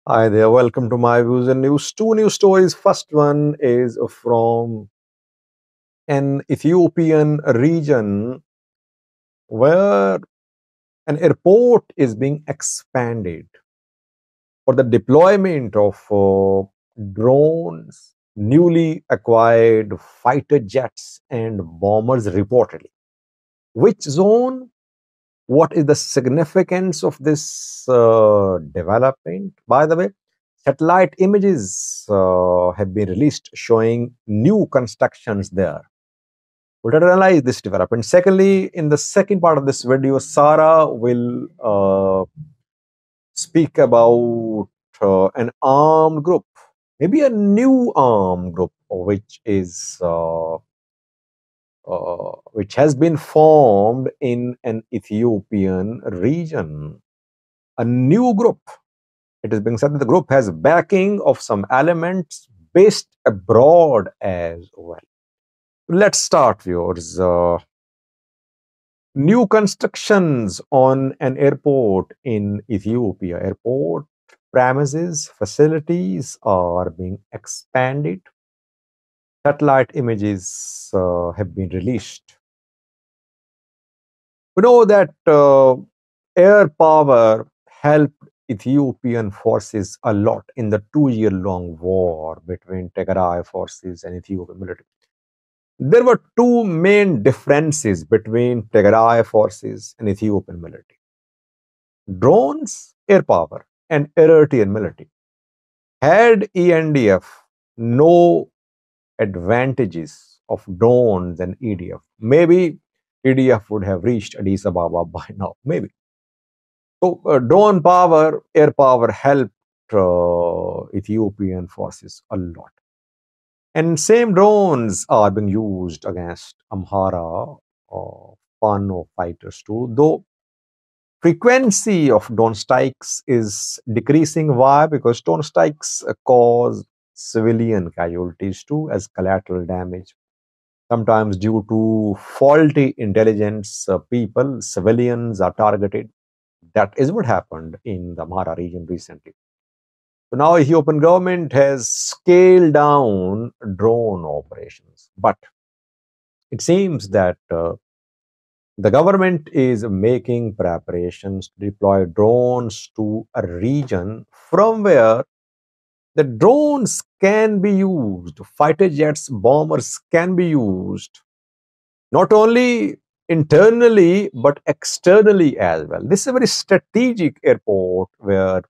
Hi there, welcome to my views and news. Two news stories. First one is from an Ethiopian region where an airport is being expanded for the deployment of drones, newly acquired fighter jets, and bombers reportedly. Which zone? What is the significance of this development? By the way, satellite images have been released showing new constructions there. We'll analyze this development. Secondly, in the second part of this video, Sarah will speak about an armed group, maybe a new armed group, which has been formed in an Ethiopian region. A new group. It is being said that the group has backing of some elements based abroad as well. Let's start, viewers. New constructions on an airport in Ethiopia. Airport premises, facilities are being expanded. Satellite images have been released. We know that air power helped Ethiopian forces a lot in the 2 year long war between Tigray forces and Ethiopian military. There were two main differences between Tigray forces and Ethiopian military: drones, air power, and Eritrean military. Had ENDF no advantages of drones and EDF, maybe EDF would have reached Addis Ababa by now, maybe. So, drone power, air power helped Ethiopian forces a lot. And same drones are being used against Amhara Fano fighters too, though frequency of drone strikes is decreasing. Why? Because drone strikes cause civilian casualties too as collateral damage. Sometimes due to faulty intelligence, people, civilians are targeted. That is what happened in the Amhara region recently. So now Ethiopian government has scaled down drone operations, but it seems that the government is making preparations to deploy drones to a region from where the drones can be used, fighter jets, bombers can be used, not only internally but externally as well. This is a very strategic airport where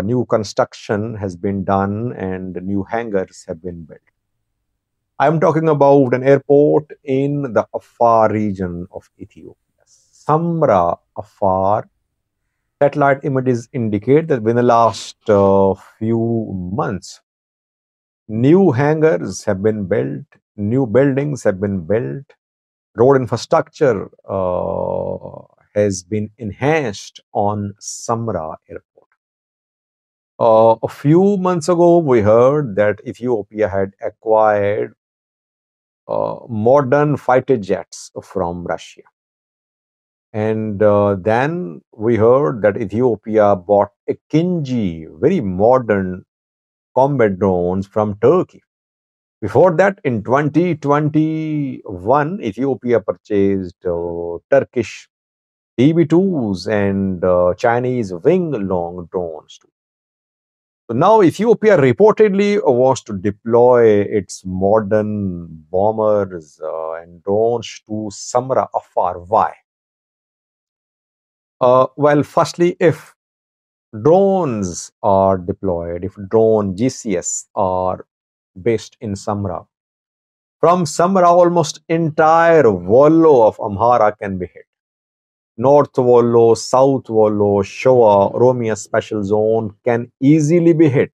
new construction has been done and new hangars have been built. I'm talking about an airport in the Afar region of Ethiopia. Samra, Afar. Satellite images indicate that within the last few months, new hangars have been built, new buildings have been built, road infrastructure has been enhanced on Samra Airport. A few months ago, we heard that Ethiopia had acquired modern fighter jets from Russia. And then we heard that Ethiopia bought a Kinji, very modern combat drones from Turkey. Before that, in 2021, Ethiopia purchased Turkish TB2s and Chinese wing long drones too. So now Ethiopia reportedly wants to deploy its modern bombers and drones to Samra Afar. Why? Well, firstly, if drones are deployed, if drone GCS are based in Samra, from Samra almost entire Wollo of Amhara can be hit. North Wollo, South Wollo, Shoa, Oromia Special Zone can easily be hit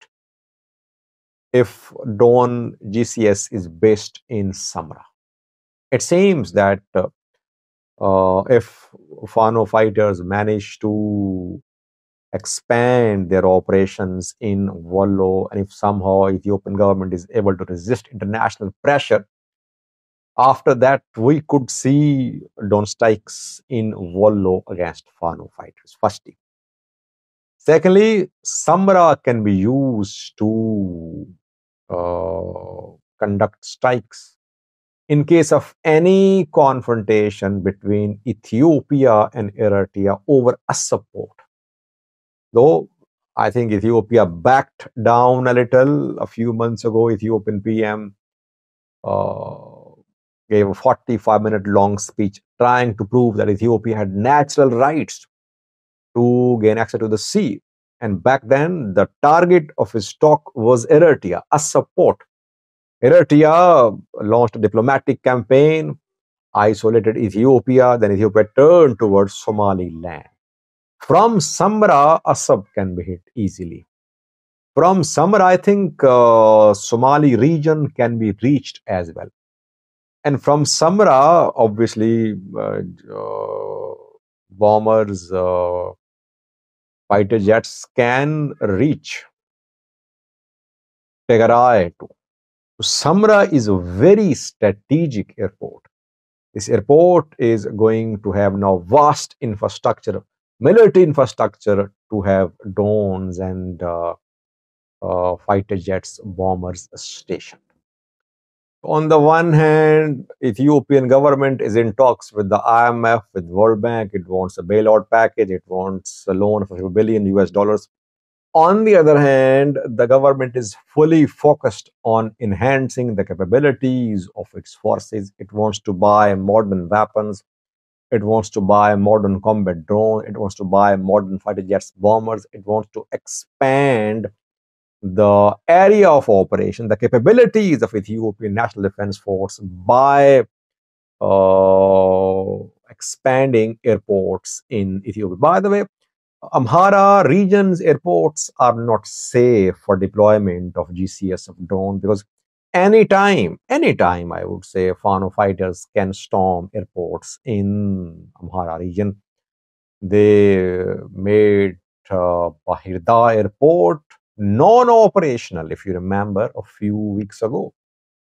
if drone GCS is based in Samra. It seems that if Fano fighters manage to expand their operations in Wollo, and if somehow Ethiopian government is able to resist international pressure, after that we could see drone strikes in Wollo against Fano fighters. Firstly. Secondly, Samra can be used to conduct strikes in case of any confrontation between Ethiopia and Eritrea over a support. Though I think Ethiopia backed down a little a few months ago, Ethiopian PM uh, gave a 45-minute long speech trying to prove that Ethiopia had natural rights to gain access to the sea. And back then, the target of his talk was Eritrea, a support. Eritrea launched a diplomatic campaign, isolated Ethiopia, then Ethiopia turned towards Somaliland. From Samra, Assab can be hit easily. From Samra, I think Somali region can be reached as well. And from Samra, obviously, bombers, fighter jets can reach Tegarai too. Samra is a very strategic airport. This airport is going to have now vast infrastructure, military infrastructure to have drones and fighter jets, bombers stationed. On the one hand, Ethiopian government is in talks with the IMF, with World Bank. It wants a bailout package. It wants a loan of a billion US dollars. On the other hand, the government is fully focused on enhancing the capabilities of its forces. It wants to buy modern weapons. It wants to buy modern combat drones. It wants to buy modern fighter jets, bombers. It wants to expand the area of operation, the capabilities of Ethiopian National Defense Force by expanding airports in Ethiopia. By the way, Amhara region's airports are not safe for deployment of GCS of drone because anytime, I would say, Fano fighters can storm airports in Amhara region. They made Bahirda airport non-operational, if you remember, a few weeks ago.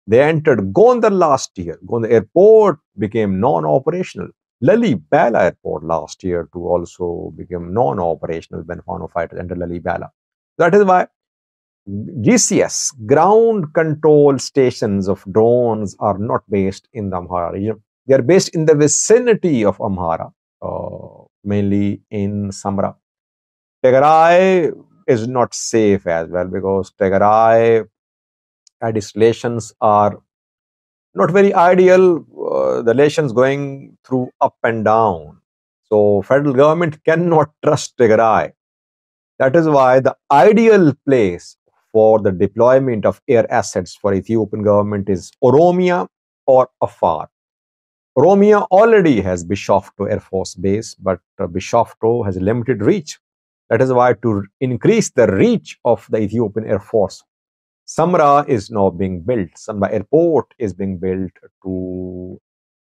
They entered Gondar last year. Gondar airport became non-operational. Lalibela airport last year to also become non-operational when Fano fighters entered Lalibela. That is why GCS, ground control stations of drones, are not based in the Amhara region. They are based in the vicinity of Amhara, mainly in Samra. Tegarai is not safe as well because Tegarai legislations are not very ideal. The relations going through up and down. So federal government cannot trust Tigray. That is why the ideal place for the deployment of air assets for Ethiopian government is Oromia or Afar. Oromia already has Bishoftu Air Force Base, but Bishoftu has limited reach. That is why to increase the reach of the Ethiopian Air Force, Samra is now being built. Samra Airport is being built to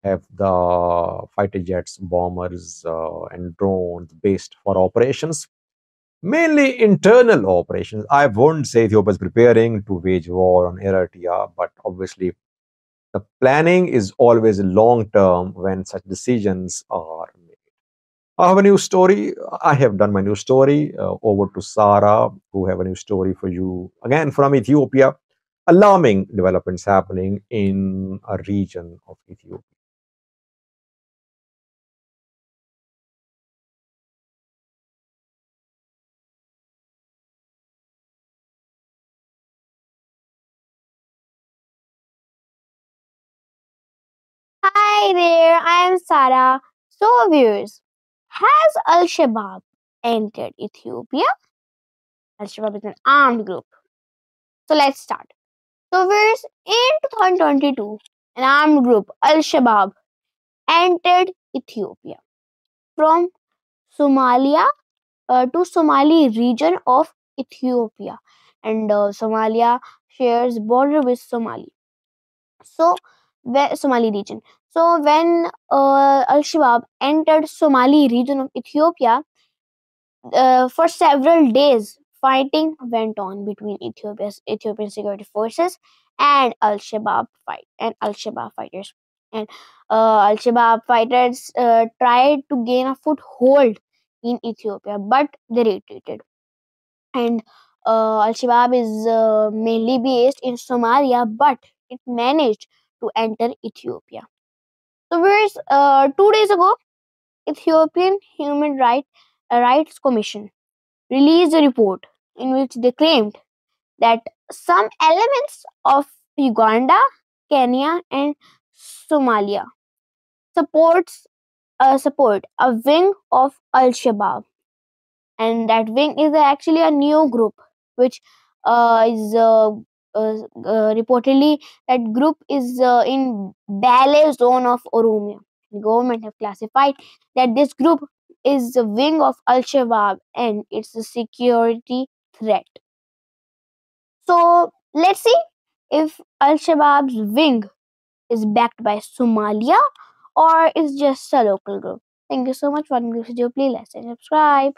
have the fighter jets, bombers, and drones based for operations, mainly internal operations. I won't say Ethiopia is preparing to wage war on Eritrea, but obviously the planning is always long term when such decisions are made. I have a new story. I have done my new story. Over to Sarah, who have a new story for you. Again, from Ethiopia, alarming developments happening in a region of Ethiopia. Hi there, I am Sarah. So, viewers, has Al Shabaab entered Ethiopia? Al Shabaab is an armed group. So, let's start. So, viewers, in 2022, an armed group, Al Shabaab, entered Ethiopia from Somalia to Somali region of Ethiopia, and Somalia shares border with Somali. So, Somali region. So, when Al Shabaab entered Somali region of Ethiopia, for several days, fighting went on between Ethiopian security forces and Al Shabaab fighters. And Al Shabaab fighters tried to gain a foothold in Ethiopia, but they retreated. and Al Shabaab is mainly based in Somalia, but it managed to enter Ethiopia. So, whereas 2 days ago, Ethiopian Rights Commission released a report in which they claimed that some elements of Uganda, Kenya, and Somalia support a wing of Al Shabaab, and that wing is actually a new group which is reportedly that group is in Bale zone of Oromia. The government have classified that this group is a wing of Al Shabaab and it's a security threat. So let's see if Al Shabaab's wing is backed by Somalia or is just a local group. Thank you so much for watching this video. Please like and subscribe.